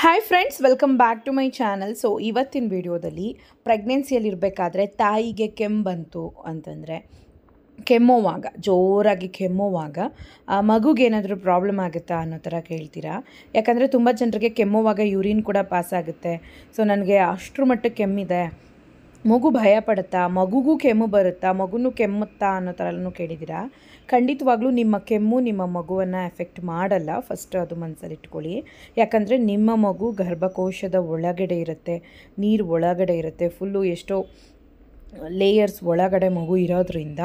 Hi friends, welcome back to my channel. So ಇವತ್ತಿನ ವಿಡಿಯೋದಲ್ಲಿ ಪ್ರೆಗ್ನೆನ್ಸಿಯಲ್ಲಿರಬೇಕಾದ್ರೆ ತಾಯಿಗೆ ಕೆಮ್ಮು ಬಂತು ಅಂತಂದರೆ, ಕೆಮ್ಮೋವಾಗ ಜೋರಾಗಿ ಕೆಮ್ಮೋವಾಗ ಮಗುಗೇನಾದರೂ ಪ್ರಾಬ್ಲಮ್ ಆಗುತ್ತಾ ಅನ್ನೋ ಥರ ಕೇಳ್ತೀರಾ. ಯಾಕಂದರೆ ತುಂಬ ಜನರಿಗೆ ಕೆಮ್ಮೋವಾಗ ಯೂರಿನ್ ಕೂಡ ಪಾಸ್ ಆಗುತ್ತೆ. ಸೊ ನನಗೆ ಅಷ್ಟರ ಮಟ್ಟಕ್ಕೆ ಕೆಮ್ಮಿದೆ, ಮಗು ಭಯ ಪಡುತ್ತಾ, ಮಗುಗೂ ಕೆಮ್ಮು ಬರುತ್ತಾ, ಮಗುನೂ ಕೆಮ್ಮುತ್ತಾ ಅನ್ನೋ ಥರನೂ ಕೇಳಿದ್ದೀರಾ. ಖಂಡಿತವಾಗ್ಲೂ ನಿಮ್ಮ ಕೆಮ್ಮು ನಿಮ್ಮ ಮಗುವನ್ನು ಎಫೆಕ್ಟ್ ಮಾಡಲ್ಲ. ಫಸ್ಟ್ ಅದು ಮನಸ್ಸಲ್ಲಿ ಇಟ್ಕೊಳ್ಳಿ. ಯಾಕಂದರೆ ನಿಮ್ಮ ಮಗು ಗರ್ಭಕೋಶದ ಒಳಗಡೆ ಇರುತ್ತೆ, ನೀರು ಒಳಗಡೆ ಇರುತ್ತೆ, ಫುಲ್ಲು ಎಷ್ಟೋ ಲೇಯರ್ಸ್ ಒಳಗಡೆ ಮಗು ಇರೋದ್ರಿಂದ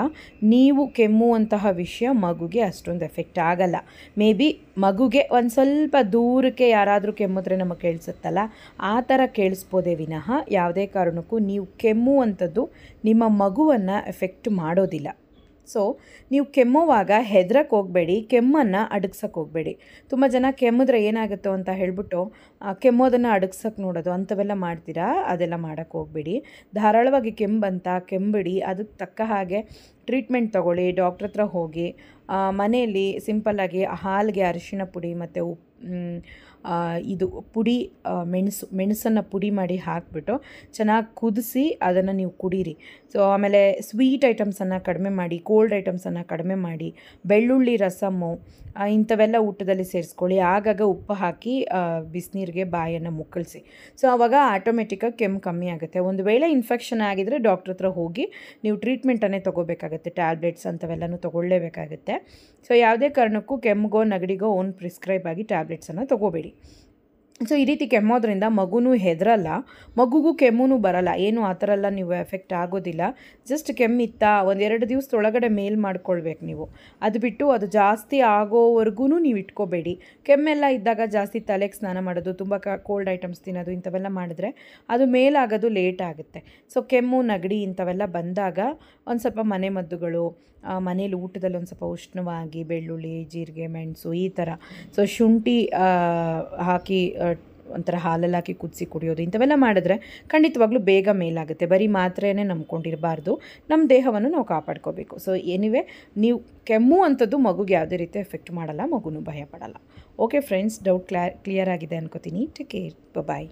ನೀವು ಕೆಮ್ಮುವಂತಹ ವಿಷಯ ಮಗುಗೆ ಅಷ್ಟೊಂದು ಎಫೆಕ್ಟ್ ಆಗಲ್ಲ. ಮೇ ಬಿ ಮಗುಗೆ ಒಂದು ಸ್ವಲ್ಪ ದೂರಕ್ಕೆ ಯಾರಾದರೂ ಕೆಮ್ಮಿದ್ರೆ ನಮಗೆ ಕೇಳಿಸುತ್ತಲ್ಲ, ಆ ಥರ ಕೇಳಿಸ್ಬೋದೇ ವಿನಃ ಯಾವುದೇ ಕಾರಣಕ್ಕೂ ನೀವು ಕೆಮ್ಮುವಂಥದ್ದು ನಿಮ್ಮ ಮಗುವನ್ನು ಎಫೆಕ್ಟ್ ಮಾಡೋದಿಲ್ಲ. ಸೊ ನೀವು ಕೆಮ್ಮುವಾಗ ಹೆದ್ರಕ್ಕೆ ಹೋಗಬೇಡಿ, ಕೆಮ್ಮನ್ನು ಅಡಗ್ಸಕ್ಕೆ ಹೋಗಬೇಡಿ. ತುಂಬ ಜನ ಕೆಮ್ಮಿದ್ರೆ ಏನಾಗುತ್ತೋ ಅಂತ ಹೇಳ್ಬಿಟ್ಟು ಕೆಮ್ಮೋದನ್ನು ಅಡಗ್ಸಕ್ಕೆ ನೋಡೋದು, ಅಂಥವೆಲ್ಲ ಮಾಡ್ತೀರಾ. ಅದೆಲ್ಲ ಮಾಡೋಕ್ಕೆ ಹೋಗಬೇಡಿ. ಧಾರಾಳವಾಗಿ ಕೆಮ್ಮು ಬಂತ ಕೆಮ್ಮಿಡಿ, ಅದಕ್ಕೆ ತಕ್ಕ ಹಾಗೆ ಟ್ರೀಟ್ಮೆಂಟ್ ತೊಗೊಳ್ಳಿ. ಡಾಕ್ಟ್ರ್ ಹತ್ರ ಹೋಗಿ ಮನೆಯಲ್ಲಿ ಸಿಂಪಲ್ಲಾಗಿ ಹಾಲಿಗೆ ಅರಿಶಿಣ ಪುಡಿ ಮತ್ತು ಇದು ಪುಡಿ ಮೆಣಸನ್ನು ಪುಡಿ ಮಾಡಿ ಹಾಕಿಬಿಟ್ಟು ಚೆನ್ನಾಗಿ ಕುದಿಸಿ ಅದನ್ನು ನೀವು ಕುಡೀರಿ. ಸೊ ಆಮೇಲೆ ಸ್ವೀಟ್ ಐಟಮ್ಸನ್ನು ಕಡಿಮೆ ಮಾಡಿ, ಕೋಲ್ಡ್ ಐಟಮ್ಸನ್ನು ಕಡಿಮೆ ಮಾಡಿ, ಬೆಳ್ಳುಳ್ಳಿ ರಸಮ್ಮು ಇಂಥವೆಲ್ಲ ಊಟದಲ್ಲಿ ಸೇರಿಸ್ಕೊಳ್ಳಿ. ಆಗಾಗ ಉಪ್ಪು ಹಾಕಿ ಬಿಸಿನೀರಿಗೆ ಬಾಯನ್ನು ಮುಕ್ಕಳಿಸಿ. ಸೊ ಆವಾಗ ಆಟೋಮೆಟಿಕ್ಕಾಗಿ ಕೆಮ್ಮು ಕಮ್ಮಿ ಆಗುತ್ತೆ. ಒಂದು ವೇಳೆ ಇನ್ಫೆಕ್ಷನ್ ಆಗಿದರೆ ಡಾಕ್ಟ್ರ್ ಹತ್ರ ಹೋಗಿ ನೀವು ಟ್ರೀಟ್ಮೆಂಟನ್ನೇ ತೊಗೋಬೇಕಾಗುತ್ತೆ. ಟ್ಯಾಬ್ಲೆಟ್ಸ್ ಅಂಥವೆಲ್ಲನೂ ತೊಗೊಳ್ಳೇಬೇಕಾಗುತ್ತೆ. ಸೊ ಯಾವುದೇ ಕಾರಣಕ್ಕೂ ಕೆಮ್ಮಿಗೋ ನೆಗಡಿಗೋ ಓನ್ ಪ್ರಿಸ್ಕ್ರೈಬ್ ಆಗಿ ಟ್ಯಾಬ್ಲೆಟ್ಸನ್ನು ತೊಗೋಬೇಡಿ. ಸೊ ಈ ರೀತಿ ಕೆಮ್ಮೋದ್ರಿಂದ ಮಗುನೂ ಹೆದರಲ್ಲ, ಮಗುಗೂ ಕೆಮ್ಮೂ ಬರಲ್ಲ, ಏನು ಆ ಥರ ಎಲ್ಲ ನೀವು ಎಫೆಕ್ಟ್ ಆಗೋದಿಲ್ಲ. ಜಸ್ಟ್ ಕೆಮ್ಮಿತ್ತಾ ಒಂದೆರಡು ದಿವಸದೊಳಗಡೆ ಮೇಲ್ ಮಾಡ್ಕೊಳ್ಬೇಕು ನೀವು. ಅದು ಬಿಟ್ಟು ಅದು ಜಾಸ್ತಿ ಆಗೋವರೆಗೂ ನೀವು ಇಟ್ಕೋಬೇಡಿ. ಕೆಮ್ಮೆಲ್ಲ ಇದ್ದಾಗ ಜಾಸ್ತಿ ತಲೆಗೆ ಸ್ನಾನ ಮಾಡೋದು, ತುಂಬ ಕೋಲ್ಡ್ ಐಟಮ್ಸ್ ತಿನ್ನೋದು ಇಂಥವೆಲ್ಲ ಮಾಡಿದ್ರೆ ಅದು ಮೇಲಾಗೋದು ಲೇಟ್ ಆಗುತ್ತೆ. ಸೊ ಕೆಮ್ಮು ನೆಗಡಿ ಇಂಥವೆಲ್ಲ ಬಂದಾಗ ಒಂದು ಸ್ವಲ್ಪ ಮನೆ ಮದ್ದುಗಳು, ಮನೇಲಿ ಊಟದಲ್ಲಿ ಒಂದು ಸ್ವಲ್ಪ ಉಷ್ಣವಾಗಿ ಬೆಳ್ಳುಳ್ಳಿ, ಜೀರಿಗೆ, ಮೆಣಸು ಈ ಥರ, ಸೊ ಶುಂಠಿ ಹಾಕಿ ಒಂಥರ ಹಾಲಲ್ಲಿ ಹಾಕಿ ಕುದಿಸಿ ಕುಡಿಯೋದು, ಇಂಥವೆಲ್ಲ ಮಾಡಿದ್ರೆ ಖಂಡಿತವಾಗ್ಲೂ ಬೇಗ ಮೇಲಾಗುತ್ತೆ. ಬರೀ ಮಾತ್ರೆಯೇ ನಂಬ್ಕೊಂಡಿರಬಾರ್ದು, ನಮ್ಮ ದೇಹವನ್ನು ನಾವು ಕಾಪಾಡ್ಕೋಬೇಕು. ಸೊ ಎನಿವೆ, ನೀವು ಕೆಮ್ಮು ಅಂಥದ್ದು ಮಗುಗೆ ಯಾವುದೇ ರೀತಿ ಎಫೆಕ್ಟ್ ಮಾಡಲ್ಲ, ಮಗುನೂ ಭಯ ಪಡಲ್ಲ. ಓಕೆ ಫ್ರೆಂಡ್ಸ್, ಡೌಟ್ ಕ್ಲಿಯರ್ ಆಗಿದೆ ಅನ್ಕೋತೀನಿ. ಟೇಕ್ ಕೇರ್, ಬಾಯ್.